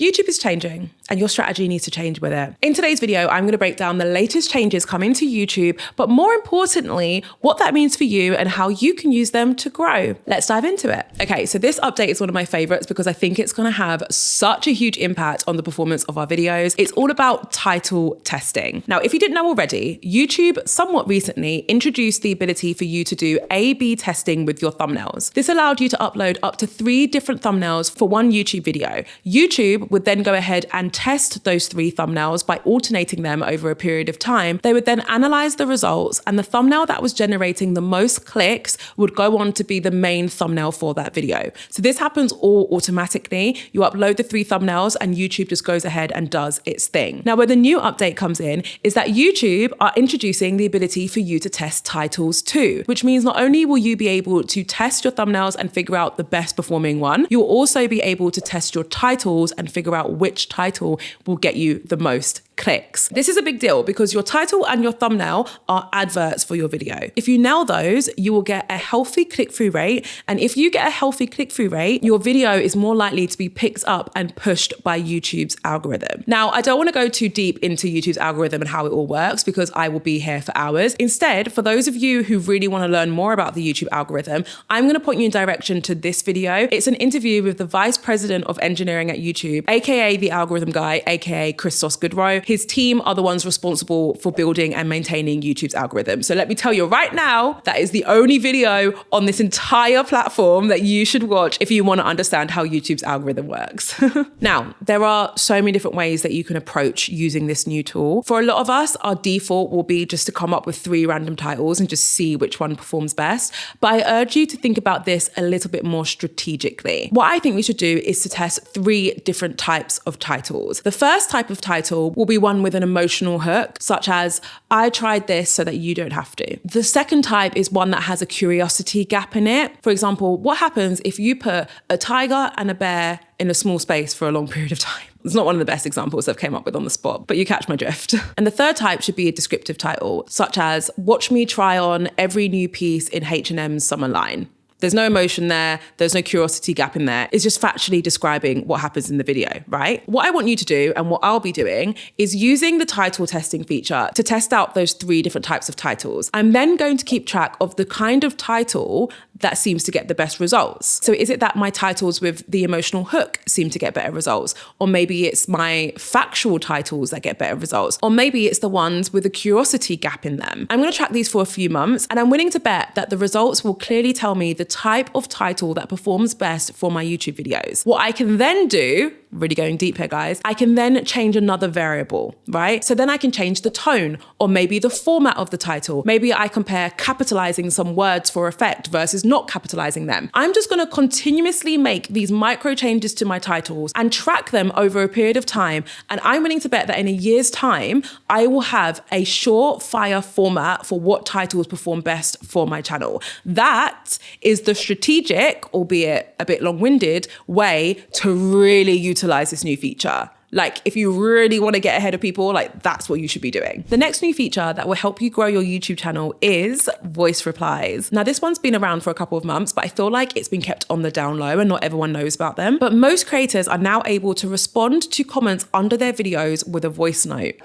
YouTube is changing and your strategy needs to change with it. In today's video, I'm going to break down the latest changes coming to YouTube, but more importantly, what that means for you and how you can use them to grow. Let's dive into it. Okay, so this update is one of my favorites because I think it's going to have such a huge impact on the performance of our videos. It's all about title testing. Now, if you didn't know already, YouTube somewhat recently introduced the ability for you to do A/B testing with your thumbnails. This allowed you to upload up to 3 different thumbnails for one YouTube video. YouTube would then go ahead and test those 3 thumbnails by alternating them over a period of time. They would then analyze the results, and the thumbnail that was generating the most clicks would go on to be the main thumbnail for that video. So this happens all automatically. You upload the 3 thumbnails and YouTube just goes ahead and does its thing. Now, where the new update comes in is that YouTube are introducing the ability for you to test titles too, which means not only will you be able to test your thumbnails and figure out the best performing one, you'll also be able to test your titles and figure out which title will get you the most clicks. This is a big deal because your title and your thumbnail are adverts for your video. If you nail those, you will get a healthy click-through rate. And if you get a healthy click-through rate, your video is more likely to be picked up and pushed by YouTube's algorithm. Now, I don't want to go too deep into YouTube's algorithm and how it all works because I will be here for hours. Instead, for those of you who really want to learn more about the YouTube algorithm, I'm going to point you in direction to this video. It's an interview with the Vice President of Engineering at YouTube, aka the algorithm guy, aka Christos Goodrow. His team are the ones responsible for building and maintaining YouTube's algorithm. So let me tell you right now, that is the only video on this entire platform that you should watch if you want to understand how YouTube's algorithm works. Now, there are so many different ways that you can approach using this new tool. For a lot of us, our default will be just to come up with 3 random titles and just see which one performs best. But I urge you to think about this a little bit more strategically. What I think we should do is to test 3 different types of titles. The first type of title will be one with an emotional hook, such as, I tried this so that you don't have to. The second type is one that has a curiosity gap in it. For example, what happens if you put a tiger and a bear in a small space for a long period of time? It's not one of the best examples I've came up with on the spot, but you catch my drift. And the third type should be a descriptive title, such as, watch me try on every new piece in H&M's summer line. There's no emotion there. There's no curiosity gap in there. It's just factually describing what happens in the video, right? What I want you to do and what I'll be doing is using the title testing feature to test out those 3 different types of titles. I'm then going to keep track of the kind of title that seems to get the best results. So is it that my titles with the emotional hook seem to get better results? Or maybe it's my factual titles that get better results? Or maybe it's the ones with a curiosity gap in them. I'm going to track these for a few months, and I'm willing to bet that the results will clearly tell me the type of title that performs best for my YouTube videos. What I can then do, really going deep here, guys, I can then change another variable, right? So then I can change the tone or maybe the format of the title. Maybe I compare capitalizing some words for effect versus not capitalizing them. I'm just going to continuously make these micro changes to my titles and track them over a period of time. And I'm willing to bet that in a year's time, I will have a surefire format for what titles perform best for my channel. That is the strategic, albeit a bit long-winded, way to really utilize this new feature. Like, if you really want to get ahead of people, like, that's what you should be doing. The next new feature that will help you grow your YouTube channel is voice replies. Now, this one's been around for a couple of months, but I feel like it's been kept on the down low and not everyone knows about them. But most creators are now able to respond to comments under their videos with a voice note.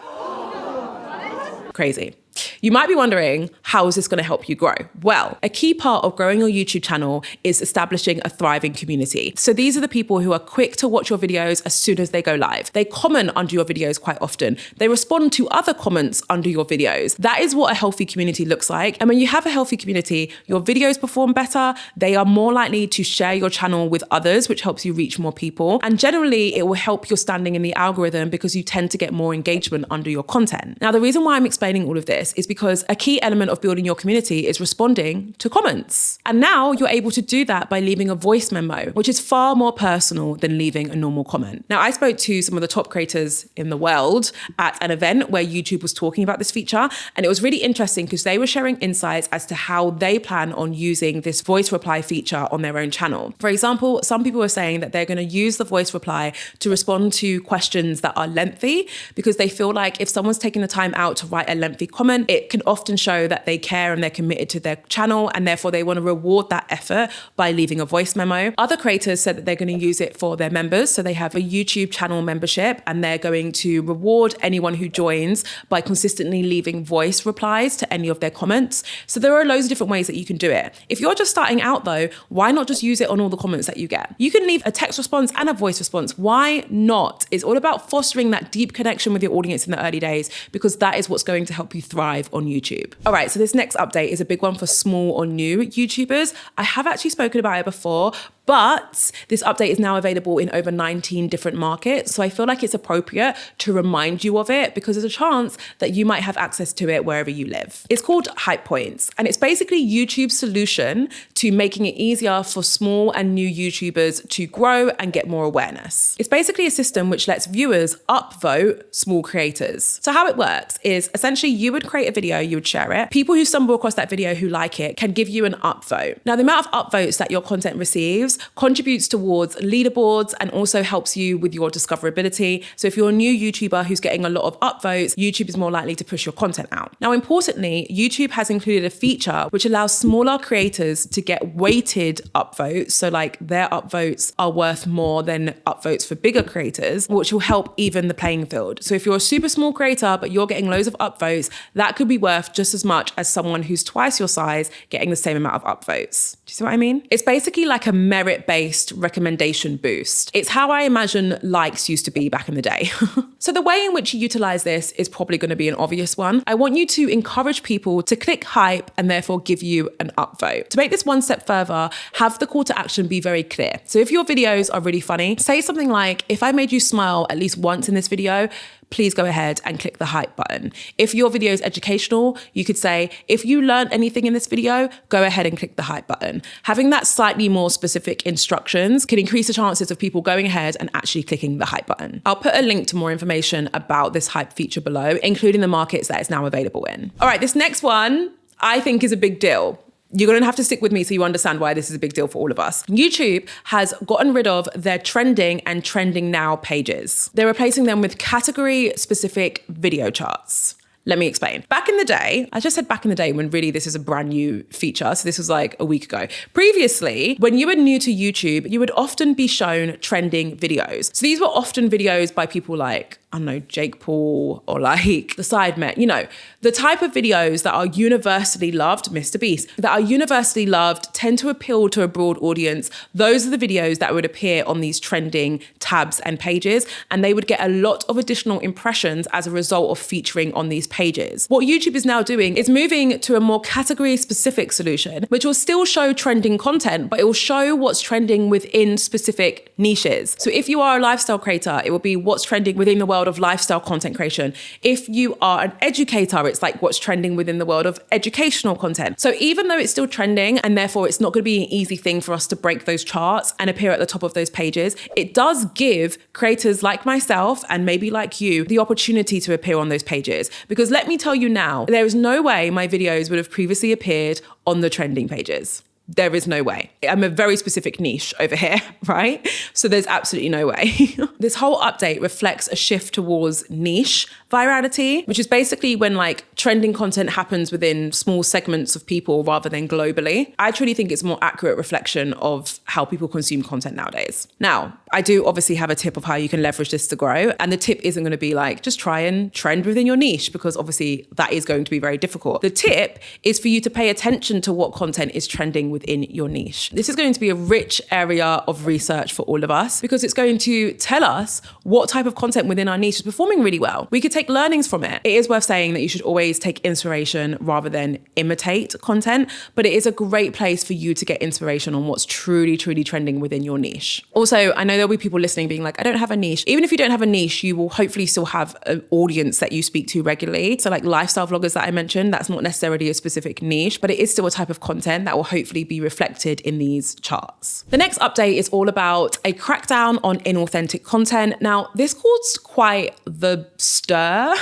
Crazy. You might be wondering, how is this going to help you grow? Well, a key part of growing your YouTube channel is establishing a thriving community. So these are the people who are quick to watch your videos as soon as they go live. They comment under your videos quite often. They respond to other comments under your videos. That is what a healthy community looks like. And when you have a healthy community, your videos perform better. They are more likely to share your channel with others, which helps you reach more people. And generally, it will help your standing in the algorithm because you tend to get more engagement under your content. Now, the reason why I'm explaining all of this is because a key element of building your community is responding to comments. And now you're able to do that by leaving a voice memo, which is far more personal than leaving a normal comment. Now, I spoke to some of the top creators in the world at an event where YouTube was talking about this feature. And it was really interesting because they were sharing insights as to how they plan on using this voice reply feature on their own channel. For example, some people were saying that they're going to use the voice reply to respond to questions that are lengthy because they feel like if someone's taking the time out to write a lengthy comment, comment, it can often show that they care and they're committed to their channel, and therefore they want to reward that effort by leaving a voice memo. Other creators said that they're going to use it for their members. So they have a YouTube channel membership, and they're going to reward anyone who joins by consistently leaving voice replies to any of their comments. So there are loads of different ways that you can do it. If you're just starting out though, why not just use it on all the comments that you get? You can leave a text response and a voice response. Why not? It's all about fostering that deep connection with your audience in the early days, because that is what's going to help you thrive on YouTube. All right, so this next update is a big one for small or new YouTubers. I have actually spoken about it before, but this update is now available in over 19 different markets. So I feel like it's appropriate to remind you of it, because there's a chance that you might have access to it wherever you live. It's called Hype Points, and it's basically YouTube's solution to making it easier for small and new YouTubers to grow and get more awareness. It's basically a system which lets viewers upvote small creators. So how it works is essentially you would create a video, you would share it. People who stumble across that video who like it can give you an upvote. Now, the amount of upvotes that your content receives contributes towards leaderboards and also helps you with your discoverability. So if you're a new YouTuber who's getting a lot of upvotes, YouTube is more likely to push your content out. Now, importantly, YouTube has included a feature which allows smaller creators to get weighted upvotes. So like their upvotes are worth more than upvotes for bigger creators, which will help even the playing field. So if you're a super small creator, but you're getting loads of upvotes, that could be worth just as much as someone who's twice your size getting the same amount of upvotes. Do you see what I mean? It's basically like a merit-based recommendation boost. It's how I imagine likes used to be back in the day. So the way in which you utilize this is probably going to be an obvious one. I want you to encourage people to click hype and therefore give you an upvote. To make this one step further, have the call to action be very clear. So if your videos are really funny, say something like, if I made you smile at least once in this video, please go ahead and click the hype button. If your video is educational, you could say, if you learned anything in this video, go ahead and click the hype button. Having that slightly more specific instructions can increase the chances of people going ahead and actually clicking the hype button. I'll put a link to more information about this hype feature below, including the markets that it's now available in. All right, this next one I think is a big deal. You're going to have to stick with me so you understand why this is a big deal for all of us. YouTube has gotten rid of their trending and trending now pages. They're replacing them with category-specific video charts. Let me explain. Back in the day, I just said back in the day when really this is a brand new feature. So this was like a week ago. Previously, when you were new to YouTube, you would often be shown trending videos. So these were often videos by people like, I don't know, Jake Paul or like The Sidemen, you know, the type of videos that are universally loved, Mr. Beast, that are universally loved, tend to appeal to a broad audience. Those are the videos that would appear on these trending tabs and pages, and they would get a lot of additional impressions as a result of featuring on these pages. What YouTube is now doing is moving to a more category-specific solution, which will still show trending content, but it will show what's trending within specific niches. So if you are a lifestyle creator, it will be what's trending within the world of lifestyle content creation. If you are an educator, it's like what's trending within the world of educational content. So even though it's still trending and therefore it's not going to be an easy thing for us to break those charts and appear at the top of those pages, it does give creators like myself and maybe like you the opportunity to appear on those pages. Because let me tell you now, there is no way my videos would have previously appeared on the trending pages. There is no way. I'm a very specific niche over here, right? So there's absolutely no way. This whole update reflects a shift towards niche virality, which is basically when like trending content happens within small segments of people rather than globally. I truly think it's a more accurate reflection of how people consume content nowadays. Now, I do obviously have a tip of how you can leverage this to grow. And the tip isn't going to be like, just try and trend within your niche, because obviously that is going to be very difficult. The tip is for you to pay attention to what content is trending within your niche. This is going to be a rich area of research for all of us, because it's going to tell us what type of content within our niche is performing really well. We could take learnings from it. It is worth saying that you should always take inspiration rather than imitate content, but it is a great place for you to get inspiration on what's truly, truly trending within your niche. Also, I know there'll be people listening being like, I don't have a niche. Even if you don't have a niche, you will hopefully still have an audience that you speak to regularly. So like lifestyle vloggers that I mentioned, that's not necessarily a specific niche, but it is still a type of content that will hopefully be reflected in these charts. The next update is all about a crackdown on inauthentic content. Now, this caused quite the stir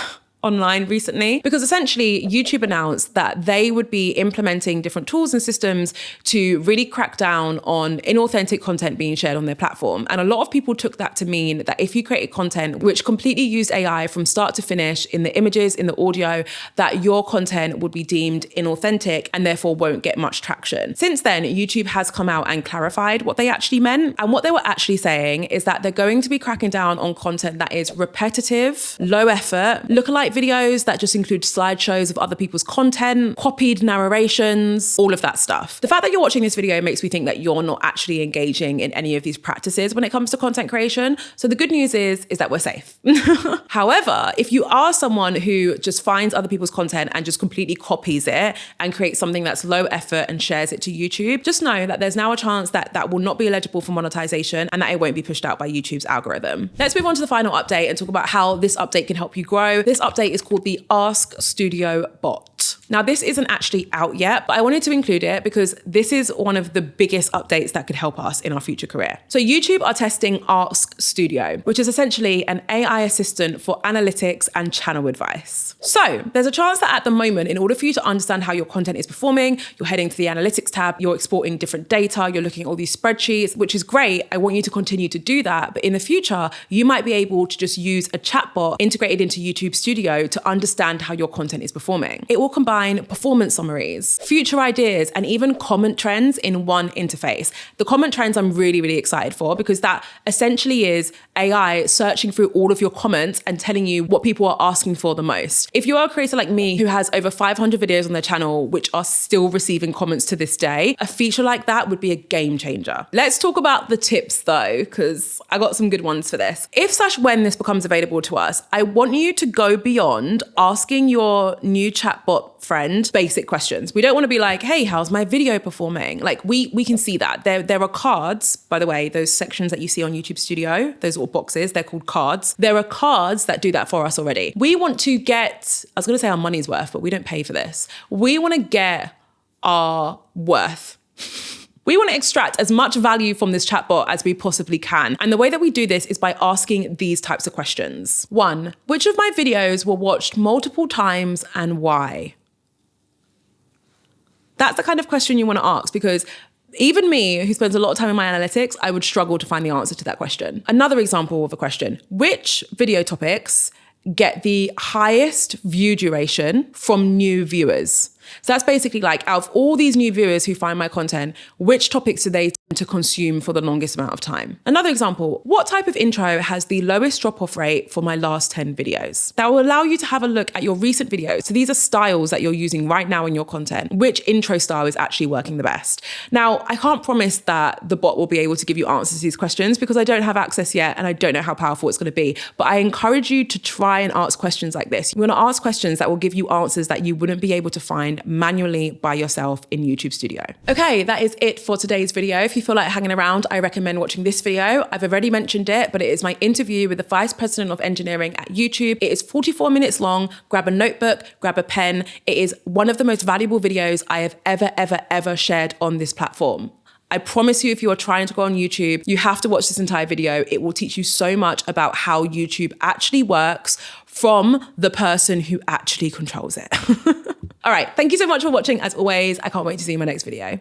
online recently, because essentially YouTube announced that they would be implementing different tools and systems to really crack down on inauthentic content being shared on their platform. And a lot of people took that to mean that if you created content which completely used AI from start to finish in the images, in the audio, that your content would be deemed inauthentic and therefore won't get much traction. Since then, YouTube has come out and clarified what they actually meant. And what they were actually saying is that they're going to be cracking down on content that is repetitive, low effort, lookalike videos that just include slideshows of other people's content, copied narrations, all of that stuff. The fact that you're watching this video makes me think that you're not actually engaging in any of these practices when it comes to content creation. So the good news is that we're safe. However, if you are someone who just finds other people's content and just completely copies it and creates something that's low effort and shares it to YouTube, just know that there's now a chance that that will not be eligible for monetization and that it won't be pushed out by YouTube's algorithm. Let's move on to the final update and talk about how this update can help you grow. This update is called the Ask Studio Bot. Now, this isn't actually out yet, but I wanted to include it because this is one of the biggest updates that could help us in our future career. So YouTube are testing Ask Studio, which is essentially an AI assistant for analytics and channel advice. So there's a chance that at the moment, in order for you to understand how your content is performing, you're heading to the analytics tab, you're exporting different data, you're looking at all these spreadsheets, which is great. I want you to continue to do that. But in the future, you might be able to just use a chatbot integrated into YouTube Studio to understand how your content is performing. It will combine performance summaries, future ideas, and even comment trends in one interface. The comment trends I'm really, really excited for because that essentially is AI searching through all of your comments and telling you what people are asking for the most. If you are a creator like me who has over 500 videos on their channel, which are still receiving comments to this day, a feature like that would be a game changer. Let's talk about the tips though, because I got some good ones for this. If/when this becomes available to us, I want you to go beyond asking your new chatbot friend basic questions. We don't want to be like, hey, how's my video performing? Like we can see that. There are cards, by the way, those sections that you see on YouTube Studio, those little boxes, they're called cards. There are cards that do that for us already. We want to get, I was going to say our money's worth, but we don't pay for this. We want to get our worth. We want to extract as much value from this chatbot as we possibly can. And the way that we do this is by asking these types of questions. 1, which of my videos were watched multiple times and why? That's the kind of question you want to ask because even me, who spends a lot of time in my analytics, I would struggle to find the answer to that question. Another example of a question, which video topics get the highest view duration from new viewers? So that's basically like, out of all these new viewers who find my content, which topics do they tend to consume for the longest amount of time? Another example, what type of intro has the lowest drop-off rate for my last 10 videos? That will allow you to have a look at your recent videos. So these are styles that you're using right now in your content. Which intro style is actually working the best? Now, I can't promise that the bot will be able to give you answers to these questions because I don't have access yet and I don't know how powerful it's going to be. But I encourage you to try and ask questions like this. You want to ask questions that will give you answers that you wouldn't be able to find manually by yourself in YouTube Studio. Okay, that is it for today's video. If you feel like hanging around, I recommend watching this video. I've already mentioned it, but it is my interview with the Vice President of Engineering at YouTube. It is 44 minutes long. Grab a notebook, grab a pen. It is one of the most valuable videos I have ever shared on this platform. I promise you, if you are trying to go on YouTube, you have to watch this entire video. It will teach you so much about how YouTube actually works from the person who actually controls it. All right, thank you so much for watching. As always, I can't wait to see you in my next video.